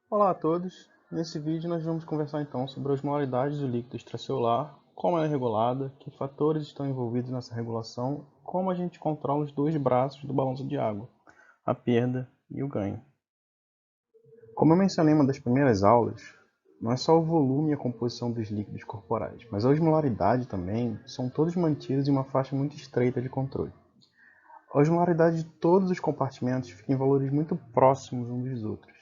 Olá a todos! Nesse vídeo nós vamos conversar então sobre a osmolaridade do líquido extracelular, como ela é regulada, que fatores estão envolvidos nessa regulação, como a gente controla os dois braços do balanço de água, a perda e o ganho. Como eu mencionei em uma das primeiras aulas, não é só o volume e a composição dos líquidos corporais, mas a osmolaridade também são todos mantidos em uma faixa muito estreita de controle. A osmolaridade de todos os compartimentos fica em valores muito próximos uns dos outros.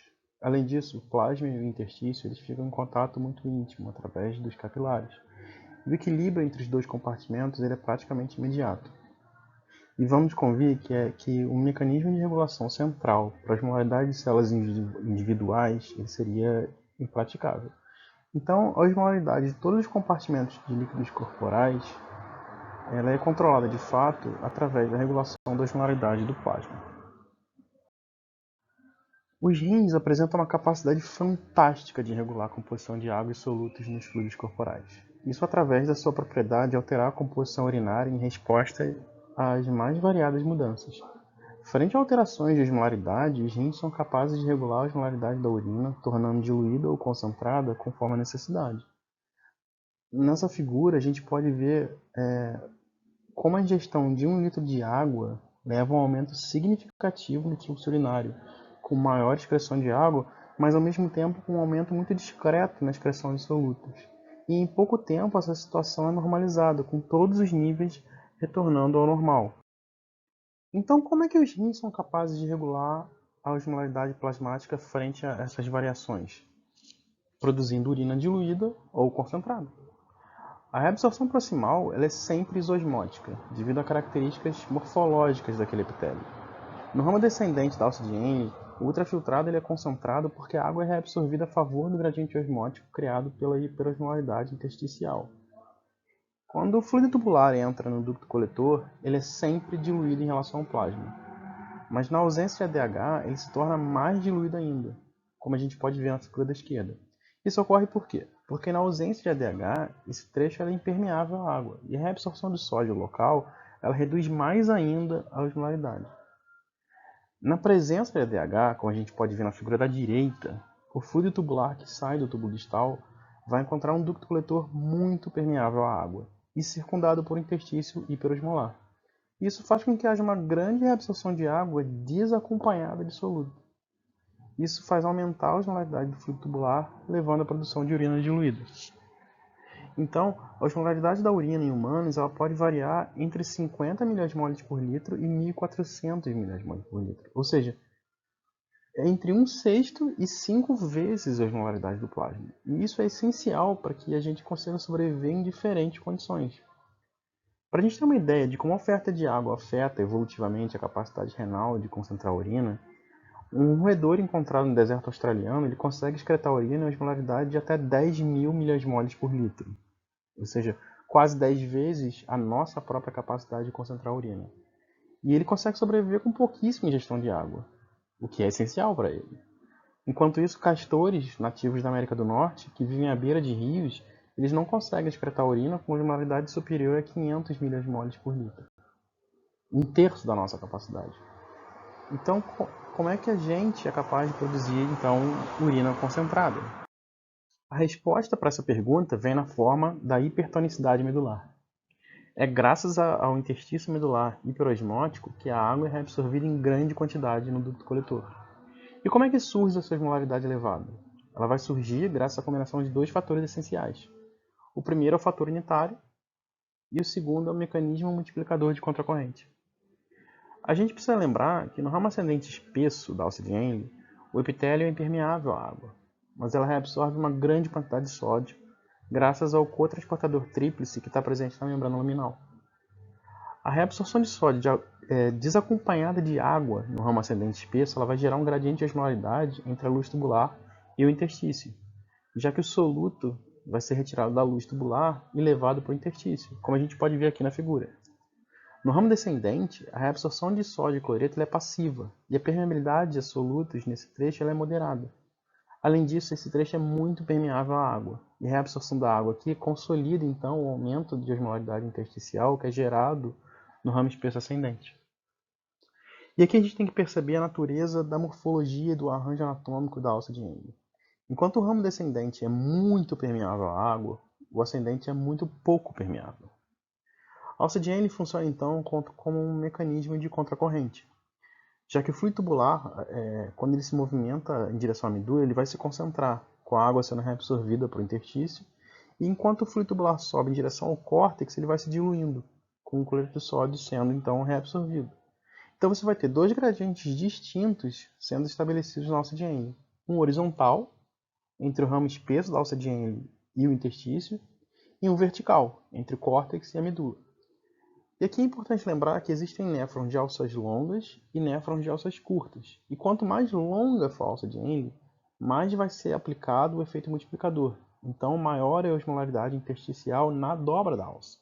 Além disso, o plasma e o interstício eles ficam em contato muito íntimo através dos capilares. E o equilíbrio entre os dois compartimentos ele é praticamente imediato. E vamos convir que o mecanismo de regulação central para a osmolaridade de células individuais ele seria impraticável. Então, a osmolaridade de todos os compartimentos de líquidos corporais ela é controlada de fato através da regulação da osmolaridade do plasma. Os rins apresentam uma capacidade fantástica de regular a composição de água e solutos nos fluidos corporais. Isso através da sua propriedade de alterar a composição urinária em resposta às mais variadas mudanças. Frente a alterações de osmolaridade, os rins são capazes de regular a osmolaridade da urina, tornando diluída ou concentrada conforme a necessidade. Nessa figura, a gente pode ver como a ingestão de 1 litro de água leva a um aumento significativo no fluxo urinário, com maior excreção de água, mas ao mesmo tempo com um aumento muito discreto na excreção de solutos. E em pouco tempo essa situação é normalizada, com todos os níveis retornando ao normal. Então, como é que os rins são capazes de regular a osmolaridade plasmática frente a essas variações? Produzindo urina diluída ou concentrada. A reabsorção proximal ela é sempre isosmótica, devido a características morfológicas daquele epitélio. No ramo descendente da alça de Henle, o ultrafiltrado ele é concentrado porque a água é reabsorvida a favor do gradiente osmótico criado pela hiperosmolaridade intersticial. Quando o fluido tubular entra no ducto coletor, ele é sempre diluído em relação ao plasma. Mas na ausência de ADH, ele se torna mais diluído ainda, como a gente pode ver na figura da esquerda. Isso ocorre por quê? Porque na ausência de ADH, esse trecho é impermeável à água, e a reabsorção de sódio local ela reduz mais ainda a osmolaridade. Na presença de ADH, como a gente pode ver na figura da direita, o fluido tubular que sai do tubo distal vai encontrar um ducto coletor muito permeável à água e circundado por um interstício hiperosmolar. Isso faz com que haja uma grande reabsorção de água desacompanhada de soluto. Isso faz aumentar a osmolaridade do fluido tubular, levando à produção de urina diluída. Então, a osmolaridade da urina em humanos ela pode variar entre 50 milhões por litro e 1.400 milhões por litro. Ou seja, é entre 1/6 e 5 vezes a osmolaridade do plasma. E isso é essencial para que a gente consiga sobreviver em diferentes condições. Para a gente ter uma ideia de como a oferta de água afeta evolutivamente a capacidade renal de concentrar a urina, um roedor encontrado no deserto australiano ele consegue excretar a urina em osmolaridade de até 10.000 milhões por litro, ou seja, quase 10 vezes a nossa própria capacidade de concentrar a urina. E ele consegue sobreviver com pouquíssima ingestão de água, o que é essencial para ele. Enquanto isso, castores nativos da América do Norte, que vivem à beira de rios, eles não conseguem excretar a urina com osmolaridade superior a 500 milhões por litro. 1/3 da nossa capacidade. Então, como é que a gente é capaz de produzir, então, urina concentrada? A resposta para essa pergunta vem na forma da hipertonicidade medular. É graças ao interstício medular hiperosmótico que a água é reabsorvida em grande quantidade no ducto coletor. E como é que surge essa osmolaridade elevada? Ela vai surgir graças à combinação de dois fatores essenciais. O primeiro é o fator unitário e o segundo é o mecanismo multiplicador de contracorrente. A gente precisa lembrar que no ramo ascendente espesso da alça de Henle, o epitélio é impermeável à água, mas ela reabsorve uma grande quantidade de sódio graças ao cotransportador tríplice que está presente na membrana luminal. A reabsorção de sódio desacompanhada de água no ramo ascendente espesso ela vai gerar um gradiente de osmolaridade entre a luz tubular e o interstício, já que o soluto vai ser retirado da luz tubular e levado para o interstício, como a gente pode ver aqui na figura. No ramo descendente, a reabsorção de sódio e cloreto é passiva, e a permeabilidade a solutos nesse trecho é moderada. Além disso, esse trecho é muito permeável à água, e a reabsorção da água aqui consolida então o aumento de osmolaridade intersticial que é gerado no ramo espesso ascendente. E aqui a gente tem que perceber a natureza da morfologia e do arranjo anatômico da alça de Henle. Enquanto o ramo descendente é muito permeável à água, o ascendente é muito pouco permeável. A alça de Henle funciona então como um mecanismo de contracorrente, já que o fluido tubular, quando ele se movimenta em direção à medula, ele vai se concentrar, com a água sendo reabsorvida para o interstício, e enquanto o fluido tubular sobe em direção ao córtex, ele vai se diluindo, com o cloreto de sódio sendo então reabsorvido. Então você vai ter dois gradientes distintos sendo estabelecidos na alça de Henle. Um horizontal, entre o ramo espesso da alça de Henle e o interstício, e um vertical, entre o córtex e a medula. E aqui é importante lembrar que existem néfrons de alças longas e néfrons de alças curtas. E quanto mais longa for a alça de Henle, mais vai ser aplicado o efeito multiplicador. Então, maior é a osmolaridade intersticial na dobra da alça.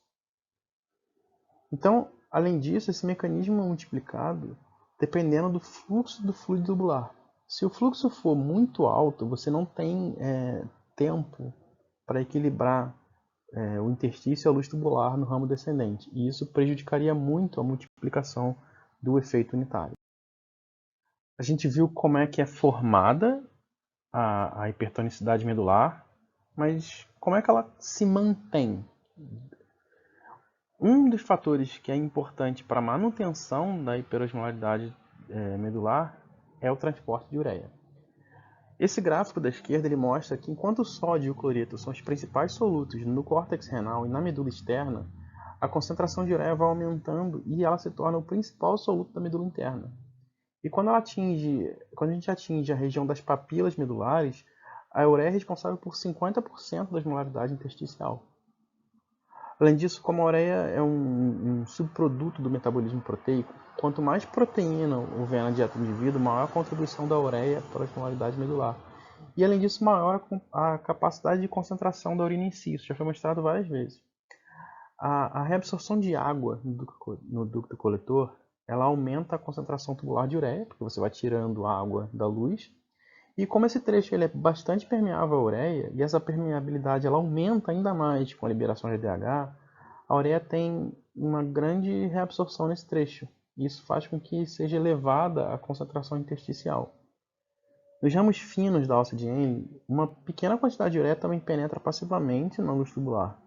Então, além disso, esse mecanismo é multiplicado dependendo do fluxo do fluido tubular. Se o fluxo for muito alto, você não tem tempo para equilibrar o interstício e a luz tubular no ramo descendente, e isso prejudicaria muito a multiplicação do efeito unitário. A gente viu como é que é formada a hipertonicidade medular, mas como é que ela se mantém? Um dos fatores que é importante para a manutenção da hiperosmolaridade medular é o transporte de ureia. Esse gráfico da esquerda ele mostra que enquanto o sódio e o cloreto são os principais solutos no córtex renal e na medula externa, a concentração de ureia vai aumentando e ela se torna o principal soluto da medula interna. E quando a gente atinge a região das papilas medulares, a ureia é responsável por 50% da osmolaridade intersticial. Além disso, como a ureia é um subproduto do metabolismo proteico, quanto mais proteína houver na dieta do indivíduo, maior a contribuição da ureia para a osmolaridade medular. E além disso, maior a capacidade de concentração da urina em si. Isso já foi mostrado várias vezes. A reabsorção de água no ducto coletor, ela aumenta a concentração tubular de ureia, porque você vai tirando a água da luz. E como esse trecho ele é bastante permeável à ureia, e essa permeabilidade ela aumenta ainda mais com a liberação de ADH, a ureia tem uma grande reabsorção nesse trecho. Isso faz com que seja elevada a concentração intersticial. Nos ramos finos da alça de Henle, uma pequena quantidade de ureia também penetra passivamente na luz tubular.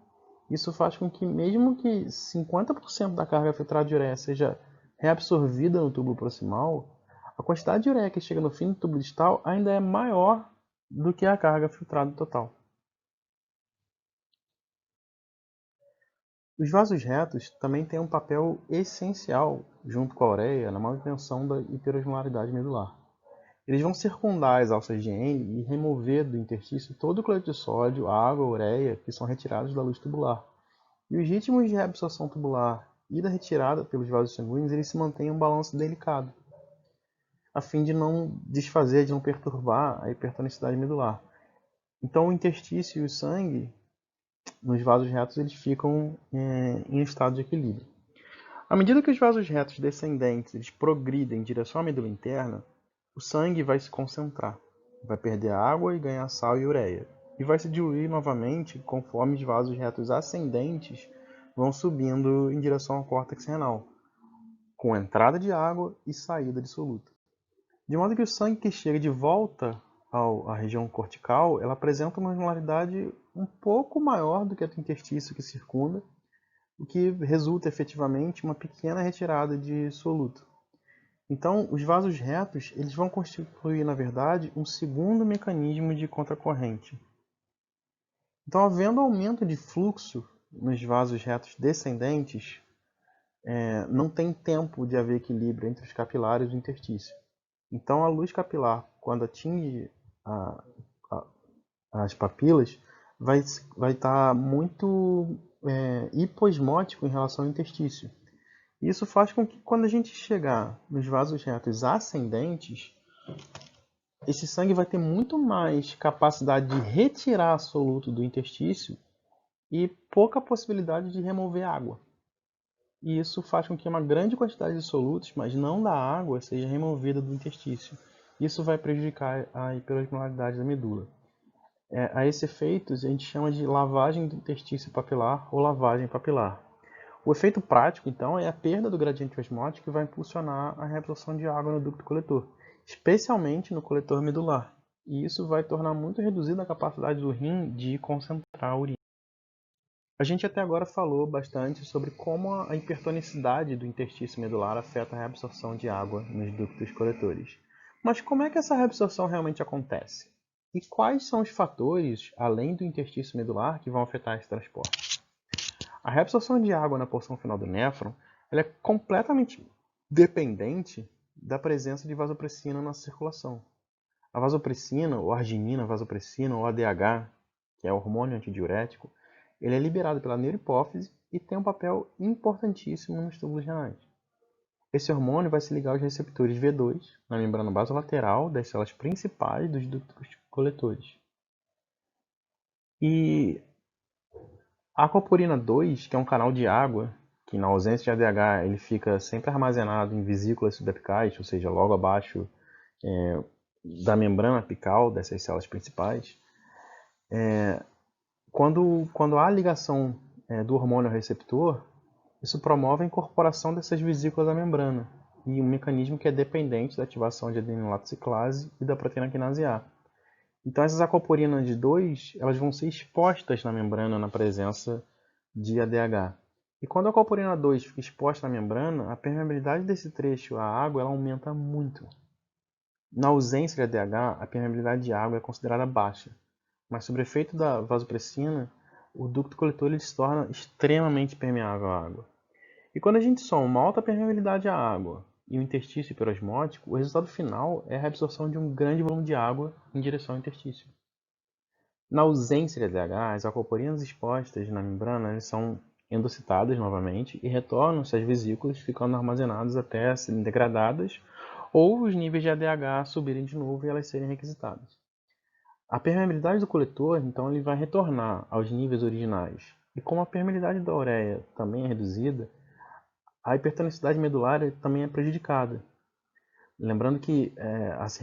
Isso faz com que, mesmo que 50% da carga filtrada de ureia seja reabsorvida no túbulo proximal, a quantidade de ureia que chega no fim do túbulo distal ainda é maior do que a carga filtrada total. Os vasos retos também têm um papel essencial, junto com a ureia, na manutenção da hiperosmolaridade medular. Eles vão circundar as alças de Henle e remover do interstício todo o cloreto de sódio, a água, a ureia, que são retirados da luz tubular. E os ritmos de reabsorção tubular e da retirada pelos vasos sanguíneos eles se mantêm em um balanço delicado, a fim de não desfazer, de não perturbar a hipertonicidade medular. Então o interstício e o sangue, nos vasos retos, eles ficam em estado de equilíbrio. À medida que os vasos retos descendentes eles progridem em direção à medula interna, o sangue vai se concentrar, vai perder água e ganhar sal e ureia, e vai se diluir novamente conforme os vasos retos ascendentes vão subindo em direção ao córtex renal, com entrada de água e saída de soluto. De modo que o sangue que chega de volta à região cortical, ela apresenta uma osmolaridade um pouco maior do que a do interstício que circunda, o que resulta efetivamente uma pequena retirada de soluto. Então, os vasos retos eles vão constituir, na verdade, um segundo mecanismo de contracorrente. Então, havendo aumento de fluxo nos vasos retos descendentes, não tem tempo de haver equilíbrio entre os capilares e o interstício. Então, a luz capilar, quando atinge as papilas, vai estar muito hiposmótico em relação ao interstício. Isso faz com que, quando a gente chegar nos vasos retos ascendentes, esse sangue vai ter muito mais capacidade de retirar soluto do interstício e pouca possibilidade de remover água. E isso faz com que uma grande quantidade de solutos, mas não da água, seja removida do interstício. Isso vai prejudicar a hiperosmolaridade da medula. A esse efeito, a gente chama de lavagem do interstício papilar ou lavagem papilar. O efeito prático, então, é a perda do gradiente osmótico que vai impulsionar a reabsorção de água no ducto coletor, especialmente no coletor medular. e isso vai tornar muito reduzida a capacidade do rim de concentrar a urina. A gente até agora falou bastante sobre como a hipertonicidade do interstício medular afeta a reabsorção de água nos ductos coletores. Mas como é que essa reabsorção realmente acontece? E quais são os fatores, além do interstício medular, que vão afetar esse transporte? A reabsorção de água na porção final do néfron ela é completamente dependente da presença de vasopressina na circulação. A vasopressina, ou arginina vasopressina, ou ADH, que é o hormônio antidiurético, ele é liberado pela neurohipófise e tem um papel importantíssimo nos túbulos renais. Esse hormônio vai se ligar aos receptores V2 na membrana basolateral das células principais dos ductos coletores. E a aquaporina 2, que é um canal de água, que na ausência de ADH ele fica sempre armazenado em vesículas subapicais, ou seja, logo abaixo da membrana apical dessas células principais, quando há ligação do hormônio ao receptor, isso promove a incorporação dessas vesículas à membrana, e um mecanismo que é dependente da ativação de adenilато ciclase e da proteína quinase A. Então essas aquaporinas 2 elas vão ser expostas na membrana na presença de ADH. E quando a aquaporina 2 fica exposta na membrana, a permeabilidade desse trecho à água ela aumenta muito. Na ausência de ADH, a permeabilidade de água é considerada baixa, mas sob o efeito da vasopressina, o ducto coletor ele se torna extremamente permeável à água. E quando a gente soma uma alta permeabilidade à água e um interstício hiperosmótico, o resultado final é a reabsorção de um grande volume de água em direção ao interstício. Na ausência de ADH, as aquaporinas expostas na membrana são endocitadas novamente e retornam-se às vesículas, ficando armazenadas até serem degradadas ou os níveis de ADH subirem de novo e elas serem requisitadas. A permeabilidade do coletor, então, ele vai retornar aos níveis originais. E como a permeabilidade da ureia também é reduzida, a hipertonicidade medular também é prejudicada. Lembrando que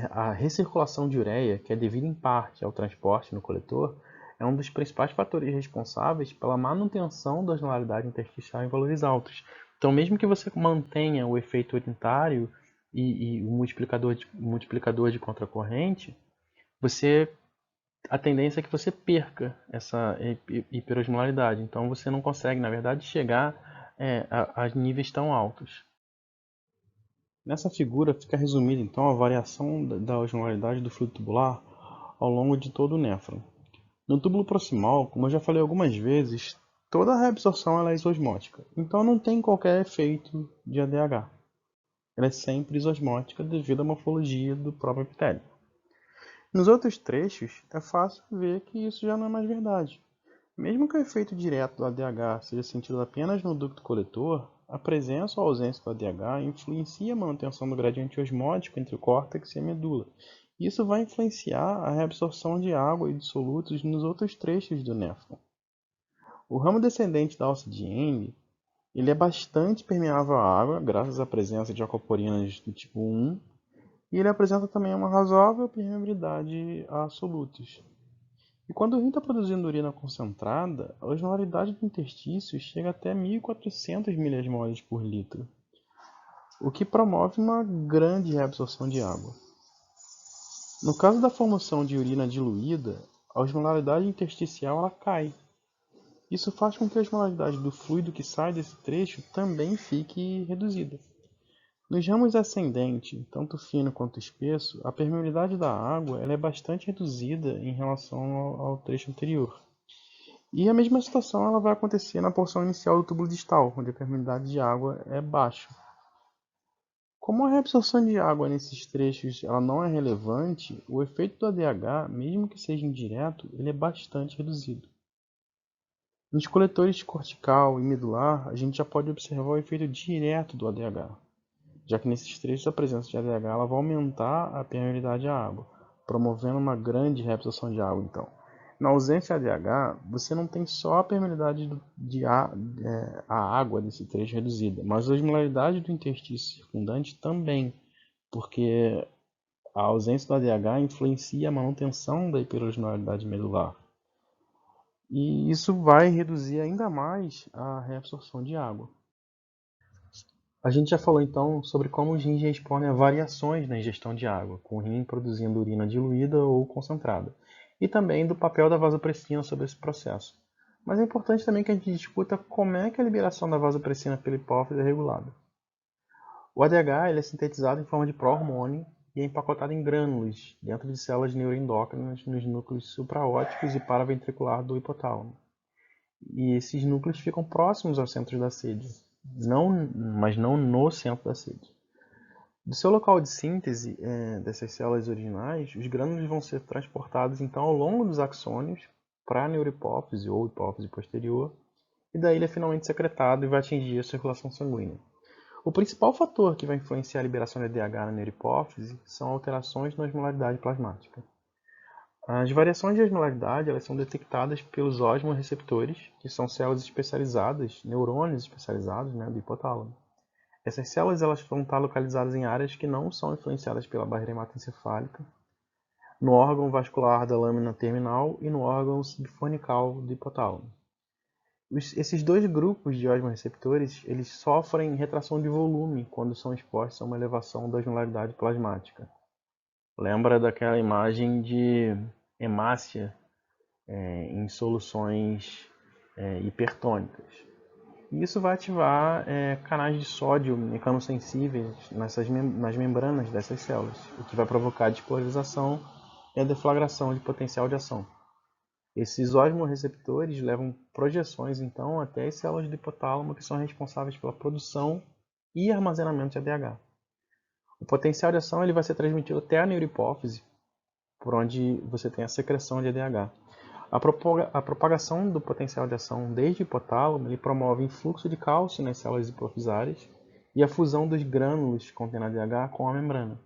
a recirculação de ureia, que é devida em parte ao transporte no coletor, é um dos principais fatores responsáveis pela manutenção da osmolaridade intersticial em valores altos. Então, mesmo que você mantenha o efeito unitário e o multiplicador de contracorrente, a tendência é que você perca essa hiperosmolaridade. Então, você não consegue, na verdade, chegar a níveis tão altos. Nessa figura fica resumida então a variação da osmolaridade do fluido tubular ao longo de todo o néfron. No túbulo proximal, como eu já falei algumas vezes, toda a reabsorção ela é isosmótica, então não tem qualquer efeito de ADH. Ela é sempre isosmótica devido à morfologia do próprio epitélio. Nos outros trechos, é fácil ver que isso já não é mais verdade. Mesmo que o efeito direto do ADH seja sentido apenas no ducto coletor, a presença ou ausência do ADH influencia a manutenção do gradiente osmótico entre o córtex e a medula. Isso vai influenciar a reabsorção de água e de solutos nos outros trechos do néfron. O ramo descendente da alça de Enge ele é bastante permeável à água, graças à presença de aquaporinas do tipo 1, e ele apresenta também uma razoável permeabilidade a solutos. E quando o rim está produzindo urina concentrada, a osmolaridade do interstício chega até 1.400 milhasmoles por litro, o que promove uma grande reabsorção de água. No caso da formação de urina diluída, a osmolaridade intersticial ela cai. Isso faz com que a osmolaridade do fluido que sai desse trecho também fique reduzida. Nos ramos ascendente, tanto fino quanto espesso, a permeabilidade da água ela é bastante reduzida em relação ao trecho anterior. E a mesma situação ela vai acontecer na porção inicial do túbulo distal, onde a permeabilidade de água é baixa. Como a reabsorção de água nesses trechos ela não é relevante, o efeito do ADH, mesmo que seja indireto, ele é bastante reduzido. Nos coletores cortical e medular, a gente já pode observar o efeito direto do ADH, já que nesses trechos a presença de ADH ela vai aumentar a permeabilidade à água, promovendo uma grande reabsorção de água. Então, na ausência de ADH, você não tem só a permeabilidade a água desse trecho reduzida, mas a osmolaridade do interstício circundante também, porque a ausência do ADH influencia a manutenção da hiperosmolaridade medular. E isso vai reduzir ainda mais a reabsorção de água. A gente já falou então sobre como os rins respondem a variações na ingestão de água, com o rim produzindo urina diluída ou concentrada, e também do papel da vasopressina sobre esse processo. Mas é importante também que a gente discuta como é que a liberação da vasopressina pela hipófise é regulada. O ADH ele é sintetizado em forma de pró-hormônio e é empacotado em grânulos dentro de células neuroendócrinas nos núcleos supraópticos e paraventricular do hipotálamo. E esses núcleos ficam próximos aos centros da sede, mas não no centro da sede. Do seu local de síntese dessas células originais, os grânulos vão ser transportados então ao longo dos axônios para a neurohipófise ou hipófise posterior, e daí ele é finalmente secretado e vai atingir a circulação sanguínea. O principal fator que vai influenciar a liberação de ADH na neurohipófise são alterações na osmolaridade plasmática. As variações de osmolaridade elas são detectadas pelos osmorreceptores, que são células especializadas, neurônios especializados do hipotálamo. Essas células elas vão estar localizadas em áreas que não são influenciadas pela barreira hematoencefálica, no órgão vascular da lâmina terminal e no órgão subfornical do hipotálamo. Esses dois grupos de osmorreceptores eles sofrem retração de volume quando são expostos a uma elevação da osmolaridade plasmática. Lembra daquela imagem de hemácia em soluções hipertônicas. E isso vai ativar canais de sódio mecanosensíveis nas membranas dessas células, o que vai provocar a despolarização e a deflagração de potencial de ação. Esses osmorreceptores levam projeções, então, até as células do hipotálamo que são responsáveis pela produção e armazenamento de ADH. O potencial de ação ele vai ser transmitido até a neurohipófise, por onde você tem a secreção de ADH. A propagação do potencial de ação desde o hipotálamo ele promove influxo de cálcio nas células hipofisárias e a fusão dos grânulos contendo ADH com a membrana.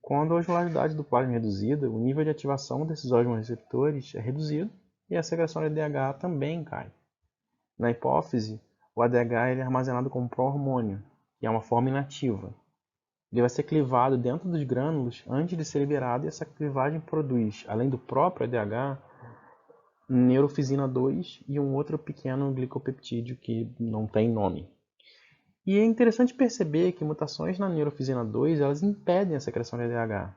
Quando a osmolaridade do plasma é reduzida, o nível de ativação desses osmorreceptores é reduzido e a secreção de ADH também cai. Na hipófise, o ADH ele é armazenado como pró-hormônio, que é uma forma inativa. Ele vai ser clivado dentro dos grânulos antes de ser liberado e essa clivagem produz, além do próprio ADH, neurofisina 2 e um outro pequeno glicopeptídeo que não tem nome. E é interessante perceber que mutações na neurofisina 2 elas impedem a secreção de ADH,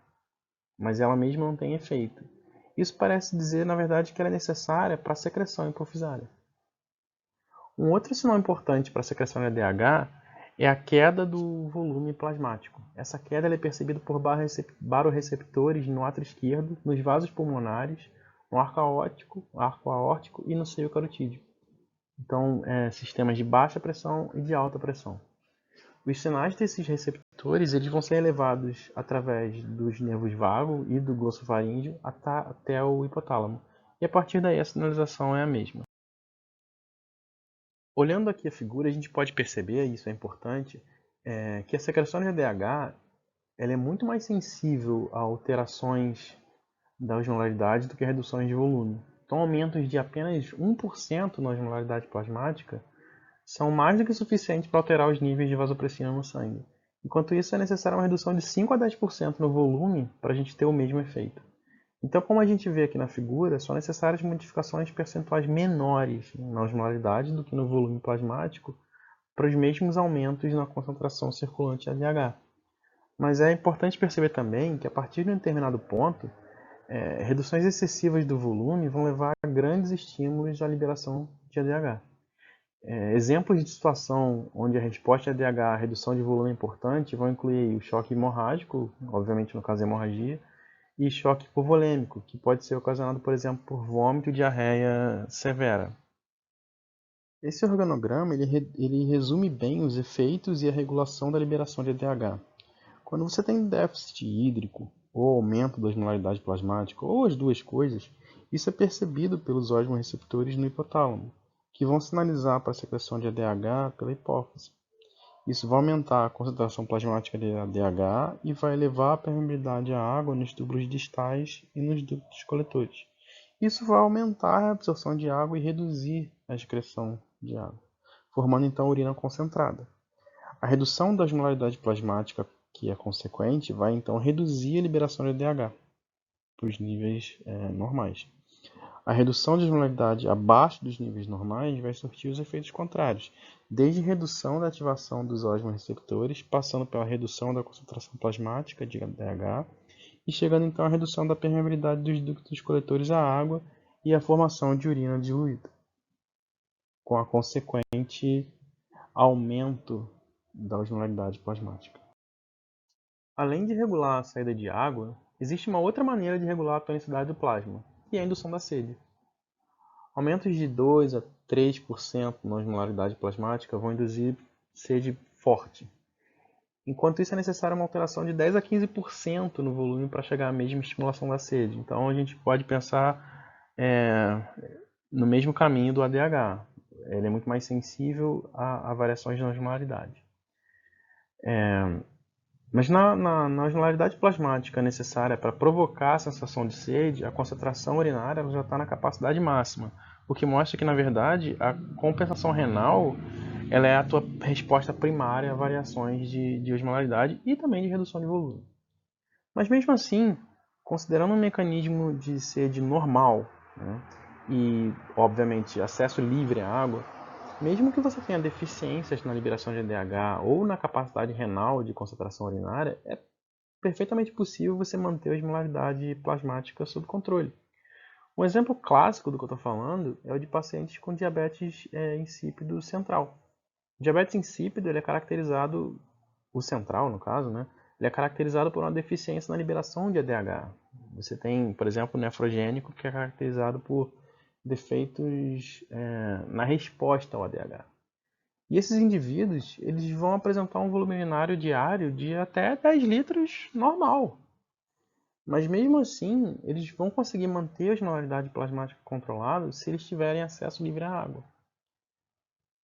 mas ela mesma não tem efeito. Isso parece dizer, na verdade, que ela é necessária para a secreção hipofisária. Um outro sinal importante para a secreção de ADH é a queda do volume plasmático. Essa queda é percebida por baroreceptores no átrio esquerdo, nos vasos pulmonares, no arco aórtico e no seio carotídeo. Então, sistemas de baixa pressão e de alta pressão. Os sinais desses receptores eles vão ser elevados através dos nervos vago e do glossofaríngeo até o hipotálamo. E a partir daí a sinalização é a mesma. Olhando aqui a figura, a gente pode perceber, e isso é importante, que a secreção de ADH ela é muito mais sensível a alterações da osmolaridade do que a reduções de volume. Então, aumentos de apenas 1% na osmolaridade plasmática são mais do que suficientes para alterar os níveis de vasopressina no sangue. Enquanto isso, é necessária uma redução de 5 a 10% no volume para a gente ter o mesmo efeito. Então, como a gente vê aqui na figura, são necessárias modificações percentuais menores na osmolaridade do que no volume plasmático para os mesmos aumentos na concentração circulante de ADH. Mas é importante perceber também que a partir de um determinado ponto, reduções excessivas do volume vão levar a grandes estímulos à liberação de ADH. Exemplos de situação onde a resposta a ADH à redução de volume é importante vão incluir o choque hemorrágico, obviamente no caso da hemorragia, e choque hipovolêmico, que pode ser ocasionado, por exemplo, por vômito e diarreia severa. Esse organograma ele resume bem os efeitos e a regulação da liberação de ADH. Quando você tem déficit hídrico, ou aumento da osmolaridade plasmática, ou as duas coisas, isso é percebido pelos osmorreceptores no hipotálamo, que vão sinalizar para a secreção de ADH pela hipófise. Isso vai aumentar a concentração plasmática de ADH e vai elevar a permeabilidade à água nos túbulos distais e nos ductos coletores. Isso vai aumentar a absorção de água e reduzir a excreção de água, formando então urina concentrada. A redução da osmolaridade plasmática, que é consequente, vai então reduzir a liberação de ADH para os níveis normais. A redução de osmolaridade abaixo dos níveis normais vai surtir os efeitos contrários, desde redução da ativação dos osmorreceptores, passando pela redução da concentração plasmática de ADH e chegando então à redução da permeabilidade dos ductos coletores à água e à formação de urina diluída, com a consequente aumento da osmolaridade plasmática. Além de regular a saída de água, existe uma outra maneira de regular a tonicidade do plasma, que é a indução da sede. Aumentos de 2 a 3% na osmolaridade plasmática vão induzir sede forte. Enquanto isso, é necessária uma alteração de 10 a 15% no volume para chegar à mesma estimulação da sede. Então, a gente pode pensar no mesmo caminho do ADH. Ele é muito mais sensível a variações de osmolaridade. Mas na osmolaridade plasmática necessária para provocar a sensação de sede, a concentração urinária já está na capacidade máxima, o que mostra que, na verdade, a compensação renal ela é a tua resposta primária a variações de osmolaridade e também de redução de volume. Mas mesmo assim, considerando um mecanismo de sede normal, né, e, obviamente, acesso livre à água, mesmo que você tenha deficiências na liberação de ADH ou na capacidade renal de concentração urinária, é perfeitamente possível você manter a osmolaridade plasmática sob controle. Um exemplo clássico do que eu estou falando é o de pacientes com diabetes insípido central. O diabetes insípido ele é caracterizado, o central no caso, né? Ele é caracterizado por uma deficiência na liberação de ADH. Você tem, por exemplo, o nefrogênico, que é caracterizado por defeitos na resposta ao ADH. E esses indivíduos eles vão apresentar um volume urinário diário de até 10 litros normal. Mas mesmo assim, eles vão conseguir manter a osmolaridade plasmática controlada se eles tiverem acesso livre à água.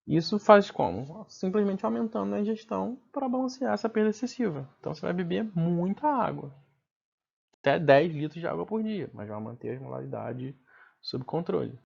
Isso faz como? Simplesmente aumentando a ingestão para balancear essa perda excessiva. Então você vai beber muita água. Até 10 litros de água por dia, mas vai manter a osmolaridade sob controle.